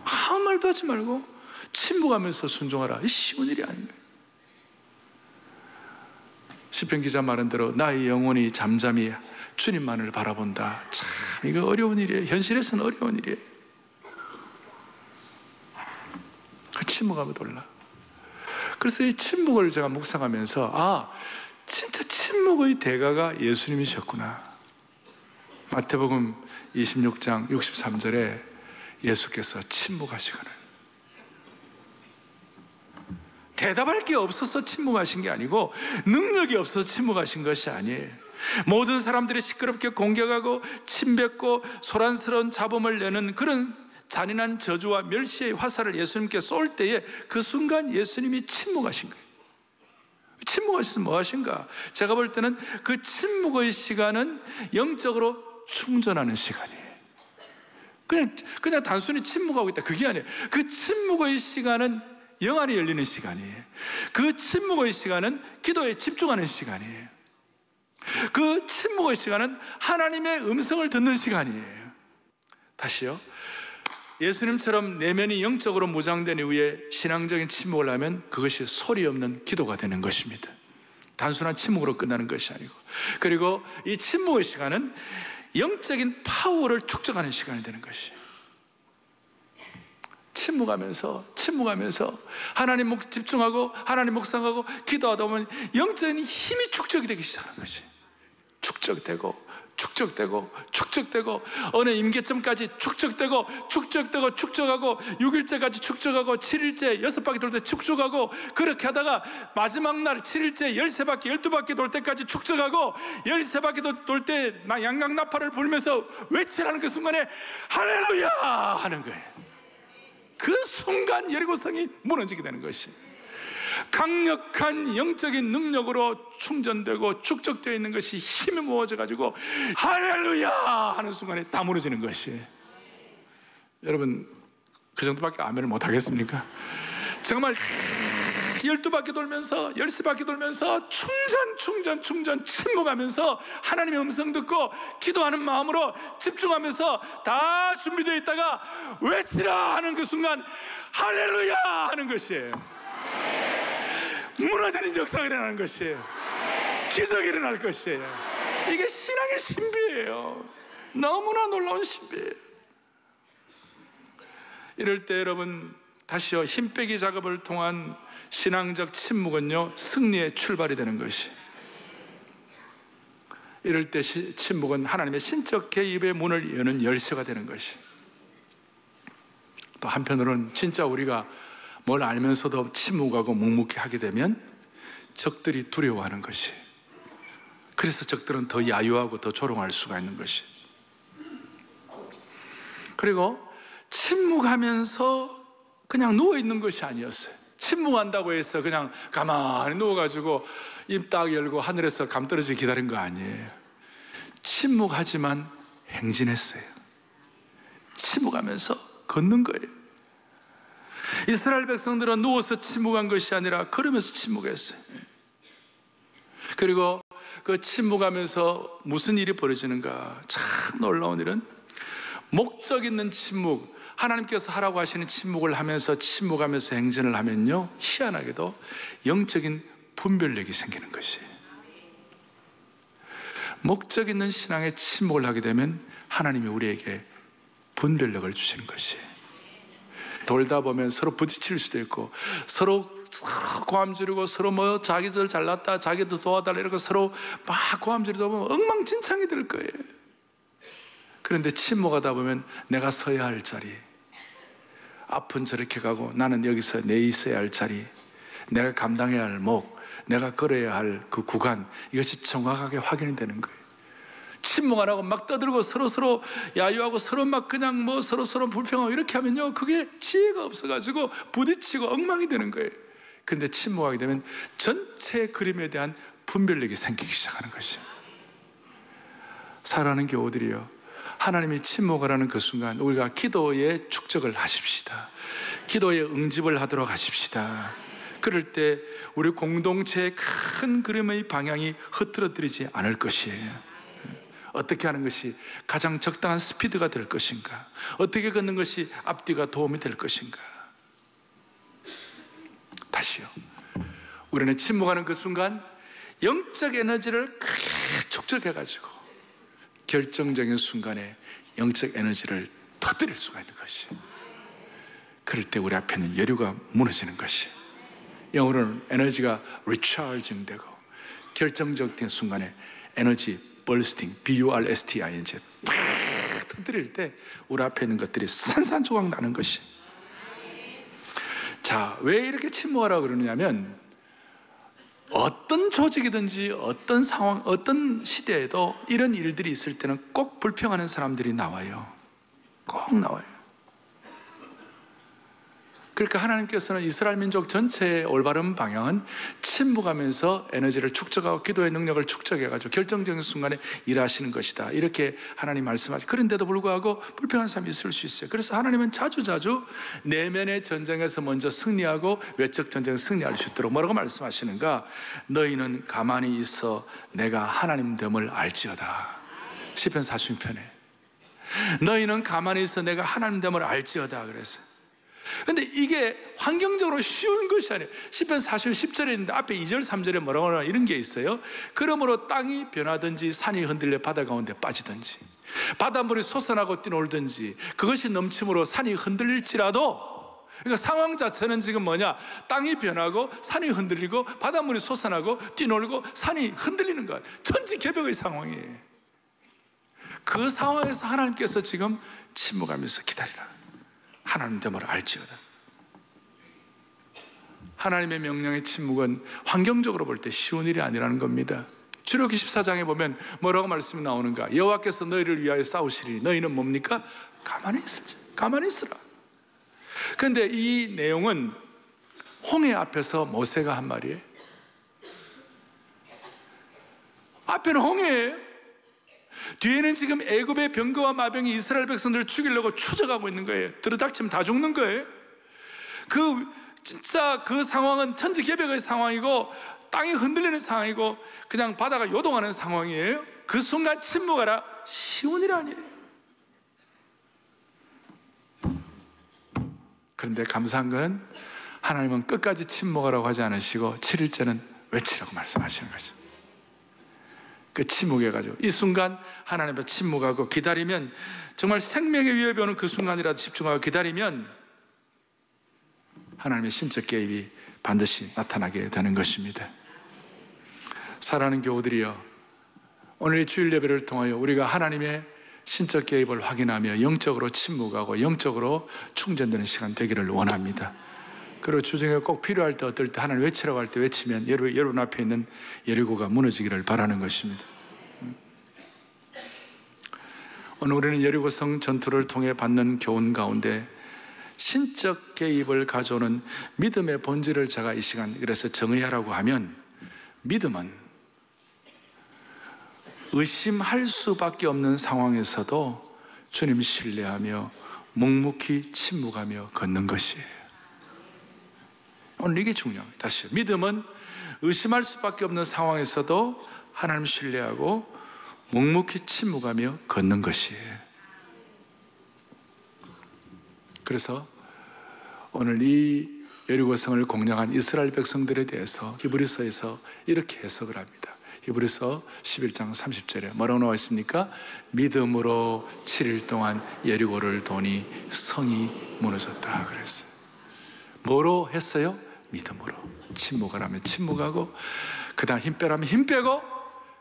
[SPEAKER 2] 아무 말도 하지 말고 침묵하면서 순종하라. 이 쉬운 일이 아닌 거예요. 시편 기자 말한 대로 나의 영혼이 잠잠히 주님만을 바라본다. 참 이거 어려운 일이에요. 현실에서는 어려운 일이에요. 그 침묵하면 놀라. 그래서 이 침묵을 제가 묵상하면서 진짜 침묵의 대가가 예수님이셨구나. 마태복음 26장 63절에 예수께서 침묵하시거늘. 대답할 게 없어서 침묵하신 게 아니고 능력이 없어서 침묵하신 것이 아니에요. 모든 사람들이 시끄럽게 공격하고 침뱉고 소란스러운 잡음을 내는 그런 잔인한 저주와 멸시의 화살을 예수님께 쏠 때에 그 순간 예수님이 침묵하신 거예요. 침묵하셔서 뭐 하신가? 제가 볼 때는 그 침묵의 시간은 영적으로 충전하는 시간이에요. 그냥 단순히 침묵하고 있다, 그게 아니에요. 그 침묵의 시간은 영안이 열리는 시간이에요. 그 침묵의 시간은 기도에 집중하는 시간이에요. 그 침묵의 시간은 하나님의 음성을 듣는 시간이에요. 다시요. 예수님처럼 내면이 영적으로 무장된 이후에 신앙적인 침묵을 하면 그것이 소리 없는 기도가 되는 것입니다. 단순한 침묵으로 끝나는 것이 아니고, 그리고 이 침묵의 시간은 영적인 파워를 축적하는 시간이 되는 것이에요. 침묵하면서 하나님 집중하고 하나님 묵상하고 기도하다 보면 영적인 힘이 축적이 되기 시작하는 것이, 축적되고 어느 임계점까지 축적되고 축적하고 6일째까지 축적하고 7일째 6바퀴 돌 때 축적하고, 그렇게 하다가 마지막 날 7일째 13바퀴 12바퀴 돌 때까지 축적하고 13바퀴 돌 때 양강나팔을 불면서 외치라는 그 순간에 할렐루야 하는 거예요. 그 순간 여리고성이 무너지게 되는 것이, 강력한 영적인 능력으로 충전되고 축적되어 있는 것이 힘이 모아져가지고 할렐루야 하는 순간에 다 무너지는 것이. 여러분 그 정도밖에 아멘을 못하겠습니까? 정말 12바퀴 돌면서 13바퀴 돌면서 충전 침묵하면서 하나님의 음성 듣고 기도하는 마음으로 집중하면서 다 준비되어 있다가 외치라 하는 그 순간 할렐루야 하는 것이에요. 무너지는 역사가 일어나는 것이에요. 기적이 일어날 것이에요. 이게 신앙의 신비예요. 너무나 놀라운 신비예요. 이럴 때 여러분 다시요, 힘 빼기 작업을 통한 신앙적 침묵은요 승리의 출발이 되는 것이. 이럴 때 침묵은 하나님의 신적 개입의 문을 여는 열쇠가 되는 것이. 또 한편으로는 진짜 우리가 뭘 알면서도 침묵하고 묵묵히 하게 되면 적들이 두려워하는 것이. 그래서 적들은 더 야유하고 더 조롱할 수가 있는 것이. 그리고 침묵하면서 그냥 누워있는 것이 아니었어요. 침묵한다고 해서 그냥 가만히 누워가지고 입 딱 열고 하늘에서 감 떨어지게 기다린 거 아니에요. 침묵하지만 행진했어요. 침묵하면서 걷는 거예요. 이스라엘 백성들은 누워서 침묵한 것이 아니라 걸으면서 침묵했어요. 그리고 그 침묵하면서 무슨 일이 벌어지는가? 참 놀라운 일은 목적 있는 침묵, 하나님께서 하라고 하시는 침묵을 하면서 침묵하면서 행진을 하면요 희한하게도 영적인 분별력이 생기는 것이에요. 목적 있는 신앙의 침묵을 하게 되면 하나님이 우리에게 분별력을 주시는 것이에요. 돌다 보면 서로 부딪힐 수도 있고 서로 고함 지르고 서로 뭐 자기들 잘났다 자기도 도와달라 이러고 서로 막 고함 지르다 보면 엉망진창이 될 거예요. 그런데 침묵하다 보면 내가 서야 할 자리, 앞은 저렇게 가고 나는 여기서 내 있어야 할 자리, 내가 감당해야 할 목, 내가 걸어야 할 그 구간, 이것이 정확하게 확인이 되는 거예요. 침묵 안 하고 막 떠들고 서로 야유하고 서로 막 그냥 뭐 서로 불평하고 이렇게 하면요 그게 지혜가 없어가지고 부딪히고 엉망이 되는 거예요. 그런데 침묵하게 되면 전체 그림에 대한 분별력이 생기기 시작하는 것이에요. 살아가는 교우들이요, 하나님이 침묵하라는 그 순간 우리가 기도의 축적을 하십시다. 기도의 응집을 하도록 하십시다. 그럴 때 우리 공동체의 큰 그림의 방향이 흐트러뜨리지 않을 것이에요. 어떻게 하는 것이 가장 적당한 스피드가 될 것인가? 어떻게 걷는 것이 앞뒤가 도움이 될 것인가? 다시요. 우리는 침묵하는 그 순간 영적 에너지를 크게 축적해가지고 결정적인 순간에 영적 에너지를 터뜨릴 수가 있는 것이. 그럴 때 우리 앞에는 여류가 무너지는 것이. 영어로는 에너지가 리차징 되고 결정적인 순간에 에너지 bursting, B-U-R-S-T-I-N-G 팍 터뜨릴 때 우리 앞에 있는 것들이 산산조각 나는 것이. 자, 왜 이렇게 침묵하라고 그러느냐면 어떤 조직이든지 어떤 상황, 어떤 시대에도 이런 일들이 있을 때는 꼭 불평하는 사람들이 나와요. 꼭 나와요. 그러니까 하나님께서는 이스라엘 민족 전체의 올바른 방향은 침묵하면서 에너지를 축적하고 기도의 능력을 축적해가지고 결정적인 순간에 일하시는 것이다. 이렇게 하나님 말씀하시죠. 그런데도 불구하고 불평하는 사람이 있을 수 있어요. 그래서 하나님은 자주자주 내면의 전쟁에서 먼저 승리하고 외적 전쟁에서 승리할 수 있도록 뭐라고 말씀하시는가? 너희는 가만히 있어 내가 하나님됨을 알지어다. 시편 46편에 너희는 가만히 있어 내가 하나님됨을 알지어다 그랬어요. 근데 이게 환경적으로 쉬운 것이 아니에요. 시편 40, 10절에 있는데 앞에 2절, 3절에 뭐라고 하나 이런 게 있어요. 그러므로 땅이 변하든지 산이 흔들려 바다 가운데 빠지든지 바닷물이 솟아나고 뛰놀든지 그것이 넘침으로 산이 흔들릴지라도, 그러니까 상황 자체는 지금 뭐냐? 땅이 변하고 산이 흔들리고 바닷물이 솟아나고 뛰놀고 산이 흔들리는 것, 천지개벽의 상황이에요. 그 상황에서 하나님께서 지금 침묵하면서 기다리라. 하나님됨을 알지어다. 하나님의 명령의 침묵은 환경적으로 볼 때 쉬운 일이 아니라는 겁니다. 출애굽기 14장에 보면 뭐라고 말씀이 나오는가? 여호와께서 너희를 위하여 싸우시리니 너희는 뭡니까? 가만히 있으라. 가만히 있으라. 그런데 이 내용은 홍해 앞에서 모세가 한 말이에요. 앞에는 홍해예요. 뒤에는 지금 애굽의 병거와 마병이 이스라엘 백성들을 죽이려고 추적하고 있는 거예요. 들이닥치면 다 죽는 거예요. 진짜 그 상황은 천지개벽의 상황이고 땅이 흔들리는 상황이고 그냥 바다가 요동하는 상황이에요. 그 순간 침묵하라, 쉬운 일 아니에요. 그런데 감사한 건 하나님은 끝까지 침묵하라고 하지 않으시고 7일째는 외치라고 말씀하시는 거죠. 그 침묵해가지고 이 순간 하나님 앞에 침묵하고 기다리면, 정말 생명의 위협이 오는 그 순간이라도 집중하고 기다리면 하나님의 신적 개입이 반드시 나타나게 되는 것입니다. 사랑하는 교우들이여, 오늘 이 주일 예배를 통하여 우리가 하나님의 신적 개입을 확인하며 영적으로 침묵하고 영적으로 충전되는 시간 되기를 원합니다. 그리고 주중에 꼭 필요할 때, 어떨 때 하나님 외치라고 할 때 외치면 여러분 앞에 있는 여리고가 무너지기를 바라는 것입니다. 오늘 우리는 여리고성 전투를 통해 받는 교훈 가운데 신적 개입을 가져오는 믿음의 본질을 제가 이 시간 그래서 정의하라고 하면, 믿음은 의심할 수밖에 없는 상황에서도 주님 신뢰하며 묵묵히 침묵하며 걷는 것이에요. 오늘 이게 중요합니다. 다시, 믿음은 의심할 수밖에 없는 상황에서도 하나님 신뢰하고 묵묵히 침묵하며 걷는 것이에요. 그래서 오늘 이 여리고성을 공략한 이스라엘 백성들에 대해서 히브리서에서 이렇게 해석을 합니다. 히브리서 11장 30절에 뭐라고 나와 있습니까? 믿음으로 7일 동안 여리고를 도니 성이 무너졌다 그랬어요. 뭐로 했어요? 믿음으로. 침묵을 하면 침묵하고, 그 다음 힘 빼라면 힘 빼고,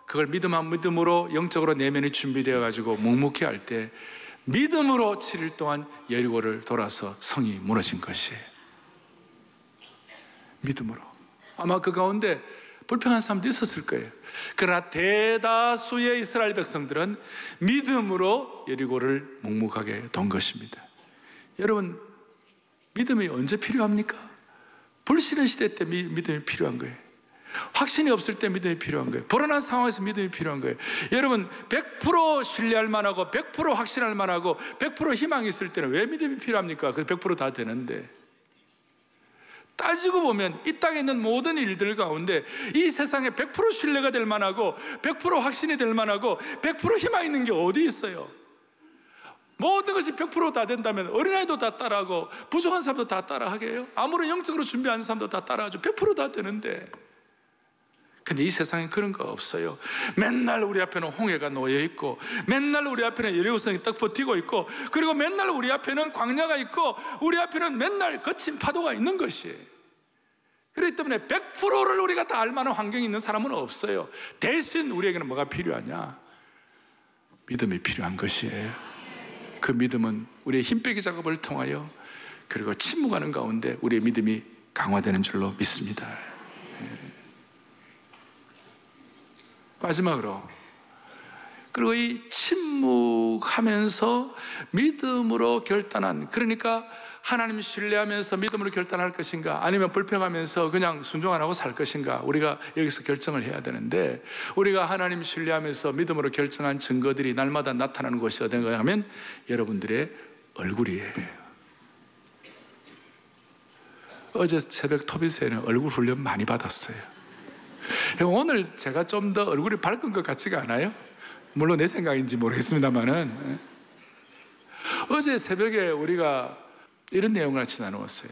[SPEAKER 2] 그걸 믿음으로 영적으로 내면이 준비되어 가지고 묵묵히 할 때 믿음으로 7일 동안 여리고를 돌아서 성이 무너진 것이에요. 믿음으로. 아마 그 가운데 불평한 사람도 있었을 거예요. 그러나 대다수의 이스라엘 백성들은 믿음으로 여리고를 묵묵하게 돈 것입니다. 여러분, 믿음이 언제 필요합니까? 불신의 시대 때 믿음이 필요한 거예요. 확신이 없을 때 믿음이 필요한 거예요. 불안한 상황에서 믿음이 필요한 거예요. 여러분, 100% 신뢰할 만하고 100% 확신할 만하고 100% 희망이 있을 때는 왜 믿음이 필요합니까? 그 100% 다 되는데. 따지고 보면 이 땅에 있는 모든 일들 가운데 이 세상에 100% 신뢰가 될 만하고 100% 확신이 될 만하고 100% 희망 있는 게 어디 있어요? 모든 것이 100% 다 된다면 어린아이도 다 따라하고 부족한 사람도 다 따라하게 해요? 아무런 영적으로 준비하는 사람도 다 따라하죠. 100% 다 되는데. 근데 이 세상에 그런 거 없어요. 맨날 우리 앞에는 홍해가 놓여 있고, 맨날 우리 앞에는 여리고성이 딱 버티고 있고, 그리고 맨날 우리 앞에는 광야가 있고, 우리 앞에는 맨날 거친 파도가 있는 것이에요. 그렇기 때문에 100%를 우리가 다 알만한 환경이 있는 사람은 없어요. 대신 우리에게는 뭐가 필요하냐? 믿음이 필요한 것이에요. 그 믿음은 우리의 힘 빼기 작업을 통하여 그리고 침묵하는 가운데 우리의 믿음이 강화되는 줄로 믿습니다. 마지막으로, 그리고 이 침묵하면서 믿음으로 결단한, 그러니까 하나님 신뢰하면서 믿음으로 결단할 것인가, 아니면 불평하면서 그냥 순종 안 하고 살 것인가, 우리가 여기서 결정을 해야 되는데, 우리가 하나님 신뢰하면서 믿음으로 결정한 증거들이 날마다 나타나는 것이 어딘가 하면 여러분들의 얼굴이에요. 어제 새벽 토비스에는 얼굴 훈련 많이 받았어요. 오늘 제가 좀 더 얼굴이 밝은 것 같지가 않아요? 물론 내 생각인지 모르겠습니다만은, 어제 새벽에 우리가 이런 내용을 같이 나누었어요.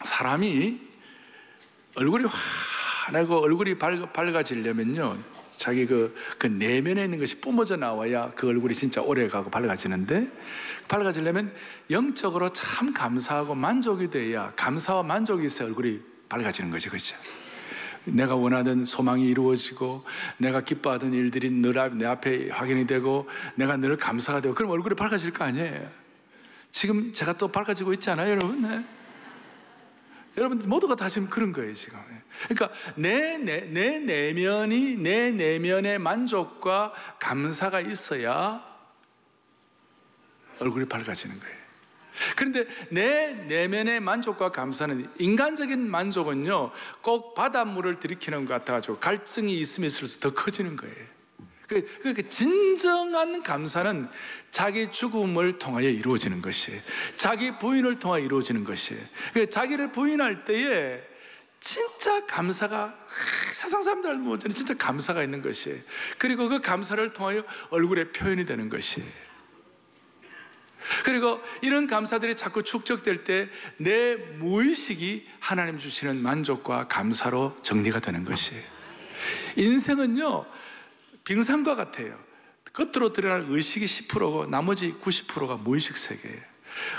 [SPEAKER 2] 사람이 얼굴이 환하고 얼굴이 밝아지려면요, 자기 그 내면에 있는 것이 뿜어져 나와야 그 얼굴이 진짜 오래가고 밝아지는데, 밝아지려면 영적으로 참 감사하고 만족이 돼야, 감사와 만족이 있어야 얼굴이 밝아지는 거죠. 그렇죠? 내가 원하던 소망이 이루어지고 내가 기뻐하던 일들이 늘 내 앞에 확인이 되고 내가 늘 감사가 되고, 그럼 얼굴이 밝아질 거 아니에요. 지금 제가 또 밝아지고 있지 않아요, 여러분? 네? 여러분 모두가 다 지금 그런 거예요, 지금. 그러니까 내 내면의 만족과 감사가 있어야 얼굴이 밝아지는 거예요. 그런데 내 내면의 만족과 감사는, 인간적인 만족은요, 꼭 바닷물을 들이키는 것 같아가지고 갈증이 있으면 있을수록 더 커지는 거예요. 그러니까 진정한 감사는 자기 죽음을 통하여 이루어지는 것이에요. 자기 부인을 통하여 이루어지는 것이에요. 그러니까 자기를 부인할 때에 진짜 감사가, 세상 사람들 모자는 진짜 감사가 있는 것이에요. 그리고 그 감사를 통하여 얼굴에 표현이 되는 것이에요. 그리고 이런 감사들이 자꾸 축적될 때 내 무의식이 하나님 주시는 만족과 감사로 정리가 되는 것이에요. 인생은요, 빙산과 같아요. 겉으로 드러나는 의식이 10%고 나머지 90%가 무의식 세계예요.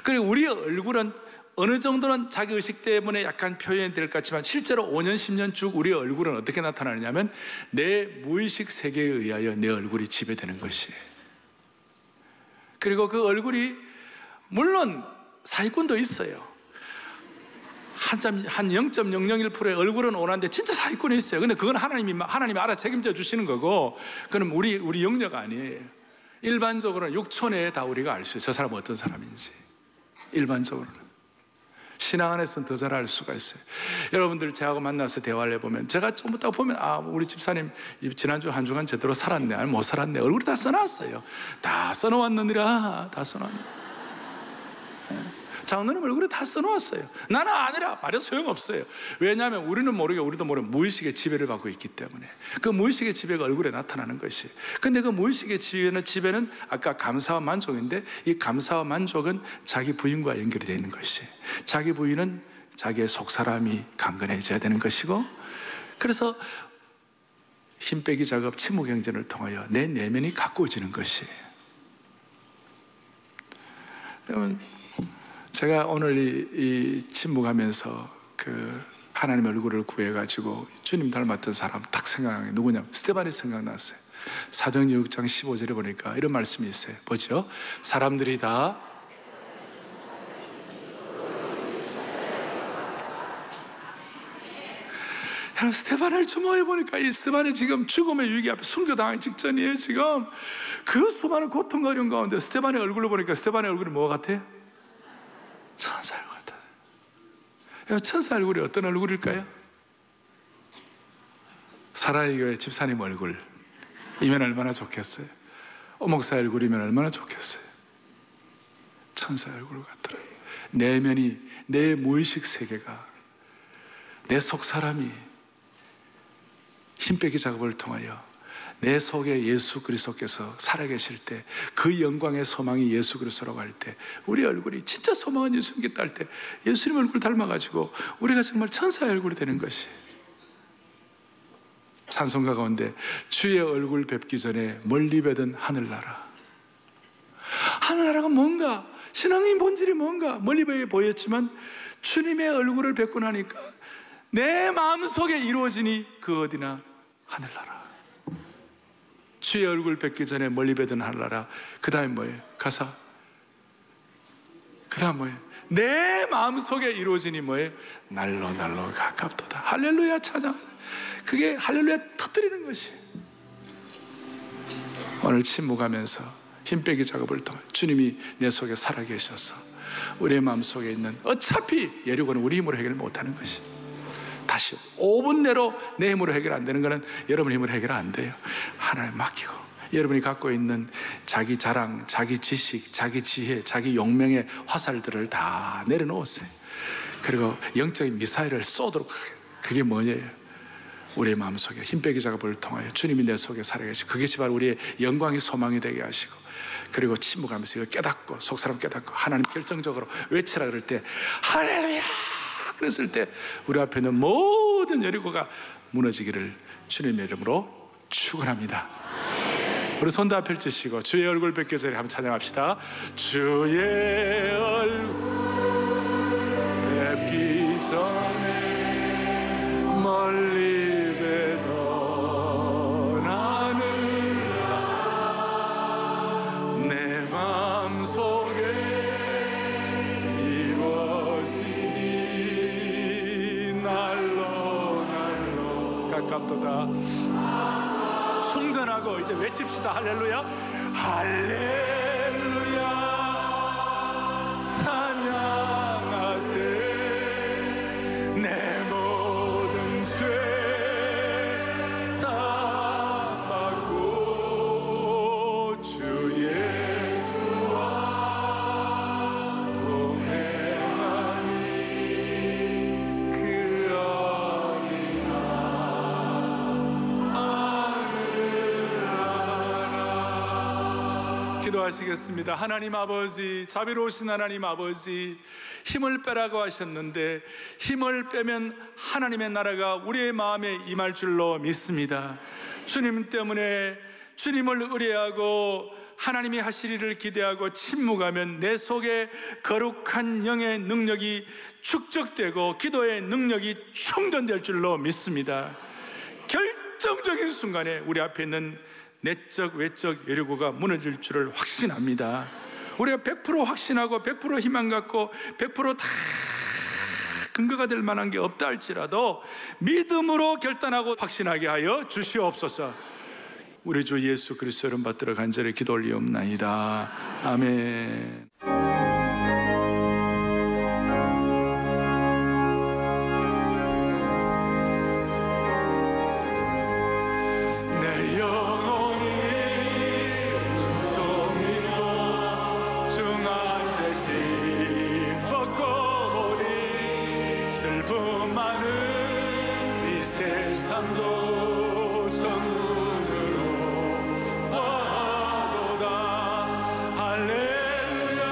[SPEAKER 2] 그리고 우리의 얼굴은 어느 정도는 자기 의식 때문에 약간 표현이 될 것 같지만, 실제로 5년, 10년 쭉 우리의 얼굴은 어떻게 나타나느냐면 내 무의식 세계에 의하여 내 얼굴이 지배되는 것이에요. 그리고 그 얼굴이, 물론 사기꾼도 있어요. 한 0.001%의 얼굴은 오는데 진짜 사기꾼이 있어요. 근데 그건 하나님이 알아 책임져 주시는 거고, 그건 우리 영역 아니에요. 일반적으로는 6초 내에 다 우리가 알 수 있어요. 저 사람은 어떤 사람인지. 일반적으로는. 신앙 안에서는 더 잘 알 수가 있어요. 여러분들 저하고 만나서 대화를 해보면, 제가 좀 딱 보면, 우리 집사님 지난주 한 주간 제대로 살았네, 아니 못 살았네, 얼굴이 다 써놨어요. 다 써놓았느니라, 다 써놨네. 장로님 얼굴에 다 써놓았어요. 나는 아니라 말해도 소용없어요. 왜냐하면 우리는 모르게, 우리도 모르게 무의식의 지배를 받고 있기 때문에. 그 무의식의 지배가 얼굴에 나타나는 것이. 근데 그 무의식의 지배는 아까 감사와 만족인데, 이 감사와 만족은 자기 부인과 연결이 되어 있는 것이. 자기 부인은 자기의 속사람이 강건해져야 되는 것이고, 그래서 힘 빼기 작업, 침묵 행전을 통하여 내 내면이 가꾸어지는 것이. 여러분, 제가 오늘 이 침묵하면서 그 하나님의 얼굴을 구해가지고 주님 닮았던 사람 딱 생각나요. 누구냐면 스데반이 생각났어요. 사도행전 6장 15절에 보니까 이런 말씀이 있어요. 보죠. 사람들이 다 스데반을 주목해 보니까, 이 스데반이 지금 죽음의 위기 앞에 순교당하기 직전이에요. 지금 그 수많은 고통과 어려움 가운데 스데반의 얼굴을 보니까, 스데반의 얼굴이 뭐 같아요? 천사 얼굴 같아요. 천사 얼굴이 어떤 얼굴일까요? 사랑의 교회 집사님 얼굴이면 얼마나 좋겠어요. 목사 얼굴이면 얼마나 좋겠어요. 천사 얼굴 같더라. 내면이, 내 무의식 세계가, 내 속 사람이 힘 빼기 작업을 통하여 내 속에 예수 그리스도께서 살아계실 때, 그 영광의 소망이 예수 그리스도라고 할 때, 우리 얼굴이 진짜 소망은 예수님께 딸 때 예수님 얼굴 닮아가지고 우리가 정말 천사의 얼굴이 되는 것이. 찬송가 가운데 주의 얼굴 뵙기 전에 멀리 뵈던 하늘나라. 하늘나라가 뭔가, 신앙의 본질이 뭔가 멀리 보였지만 주님의 얼굴을 뵙고 나니까 내 마음속에 이루어지니 그 어디나 하늘나라. 주의 얼굴 뵙기 전에 멀리 뵈던 하늘나라. 그 다음에 뭐예요? 가사. 그 다음 뭐예요? 내 마음속에 이루어지니 뭐예요? 날로 가깝도다. 할렐루야 찾아. 그게 할렐루야 터뜨리는 것이. 오늘 침묵하면서 힘 빼기 작업을 통해 주님이 내 속에 살아계셔서 우리의 마음속에 있는, 어차피 예리고는 우리 힘으로 해결 못하는 것이, 다시 5분 내로 내 힘으로 해결 안 되는 것은 여러분 힘으로 해결 안 돼요. 하나님 맡기고 여러분이 갖고 있는 자기 자랑, 자기 지식, 자기 지혜, 자기 용맹의 화살들을 다 내려놓으세요. 그리고 영적인 미사일을 쏘도록 하세요. 그게 뭐냐요? 우리의 마음속에 힘 빼기 작업을 통하여 주님이 내 속에 살아계시고, 그것이 바로 우리의 영광이 소망이 되게 하시고, 그리고 침묵하면서 이거 깨닫고, 속사람 깨닫고 하나님 결정적으로 외치라 그럴 때 할렐루야 그랬을 때 우리 앞에 있는 모든 여리고가 무너지기를 주님의 이름으로 축원합니다. 우리 손 다 펼치시고 주의 얼굴 뵙기 전에 한번 찬양합시다. 주의 얼굴 뵙기 전에 멀리 뵈던 하늘아, 내 마음속에 이루어지니 날로 가깝도다. 충전하고 이제 외칩시다. 할렐루야, 할렐루야, 찬양하세. 내 모든 죄 사받고 주 예수와 동행하니 그 어디나 기도하시겠습니다. 하나님 아버지, 자비로우신 하나님 아버지, 힘을 빼라고 하셨는데 힘을 빼면 하나님의 나라가 우리의 마음에 임할 줄로 믿습니다. 주님 때문에, 주님을 의뢰하고 하나님이 하실 일을 기대하고 침묵하면 내 속에 거룩한 영의 능력이 축적되고 기도의 능력이 충전될 줄로 믿습니다. 결정적인 순간에 우리 앞에 있는 내적 외적 여리고가 무너질 줄을 확신합니다. 우리가 100% 확신하고 100% 희망 갖고 100% 다 근거가 될 만한 게 없다 할지라도 믿음으로 결단하고 확신하게 하여 주시옵소서. 우리 주 예수 그리스도 이름 받들어 간절히 기도 올리옵나이다. 아멘. 할렐루야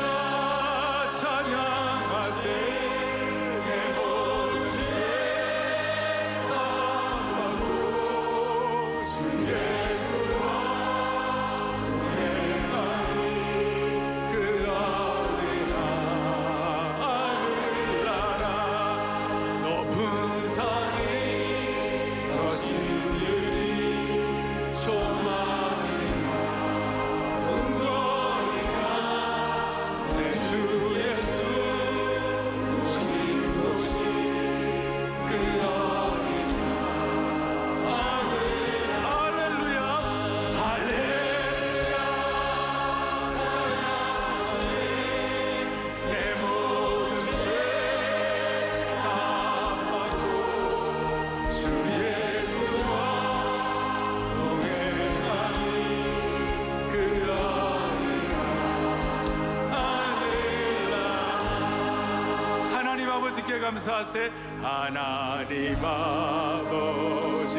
[SPEAKER 2] 아버지께 감사하세. 하나님 아버지께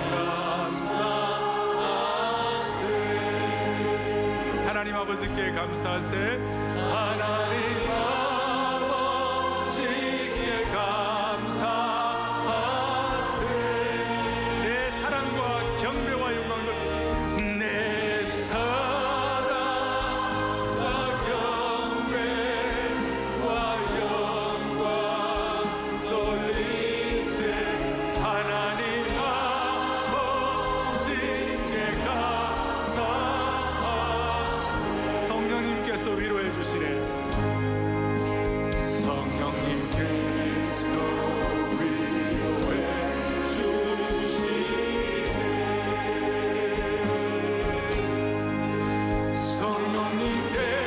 [SPEAKER 2] 감사하세. 하나님 아버지께 감사하세. 하나님 아버지께 감사하세. 내 사랑과 경배와 영광을, 내 사랑과 경배와 영광 돌리세. 하나님 아버지께 감사하세. 성령님께서 위로해 주시네. 성령님께서 위로해 주시네.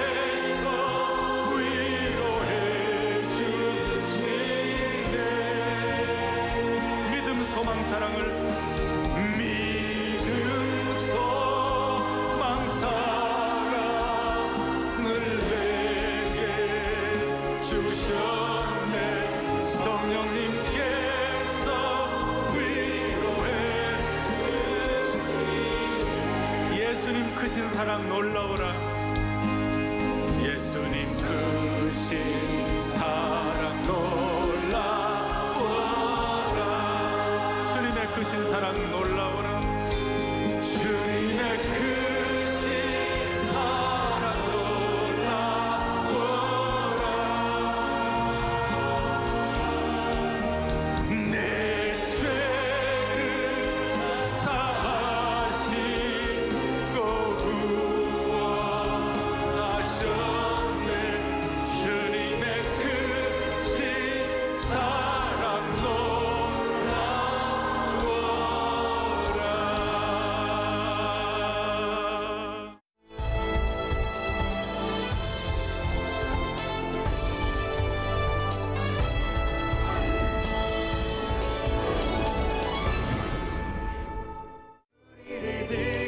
[SPEAKER 2] 성령님께서 위로해 주시네. 믿음, 소망, 사랑을, 믿음, 소망, 사랑을 내게 주셨네. 성령님께서 위로해 주시네. 예수님 크신 사랑 놀라워라. 예수님 크신 사랑 놀라워라. 주님의 크신 사랑 놀라워라. 주님의 크신 사랑 놀라워라. 내 죄를 사하시고 구원하셨네. 주님의 크신 사랑 놀라워라.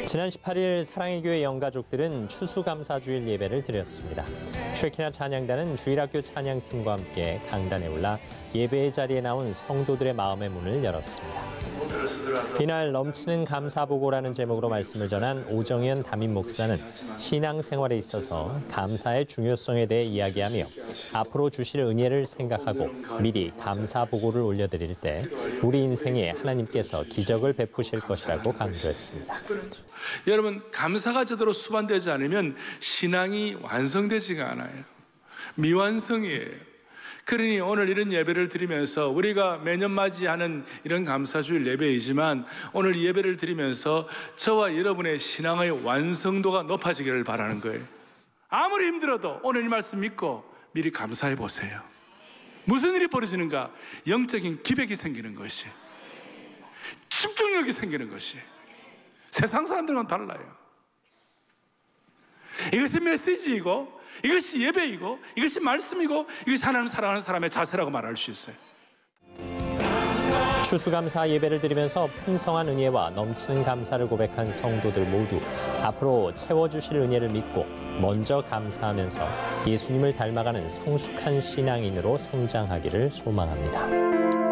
[SPEAKER 3] 지난 18일 사랑의 교회 영가족들은 추수감사주일 예배를 드렸습니다. 쉐키나 찬양단은 주일학교 찬양팀과 함께 강단에 올라 예배의 자리에 나온 성도들의 마음의 문을 열었습니다. 이날 넘치는 감사보고라는 제목으로 말씀을 전한 오정현 담임 목사는 신앙생활에 있어서 감사의 중요성에 대해 이야기하며 앞으로 주실 은혜를 생각하고 미리 감사보고를 올려드릴 때 우리 인생에 하나님께서 기적을 베푸실 것이라고 강조했습니다.
[SPEAKER 2] 여러분, 감사가 제대로 수반되지 않으면 신앙이 완성되지가 않아요. 미완성이에요. 그러니 오늘 이런 예배를 드리면서 우리가 매년 맞이하는 이런 감사주일 예배이지만 오늘 예배를 드리면서 저와 여러분의 신앙의 완성도가 높아지기를 바라는 거예요. 아무리 힘들어도 오늘 이 말씀 믿고 미리 감사해 보세요. 무슨 일이 벌어지는가? 영적인 기백이 생기는 것이, 집중력이 생기는 것이 세상 사람들과는 달라요. 이것이 메시지이고, 이것이 예배이고, 이것이 말씀이고, 이것이 하나님 사랑하는 사람의 자세라고 말할 수 있어요.
[SPEAKER 3] 추수감사 예배를 드리면서 풍성한 은혜와 넘치는 감사를 고백한 성도들 모두 앞으로 채워주실 은혜를 믿고 먼저 감사하면서 예수님을 닮아가는 성숙한 신앙인으로 성장하기를 소망합니다.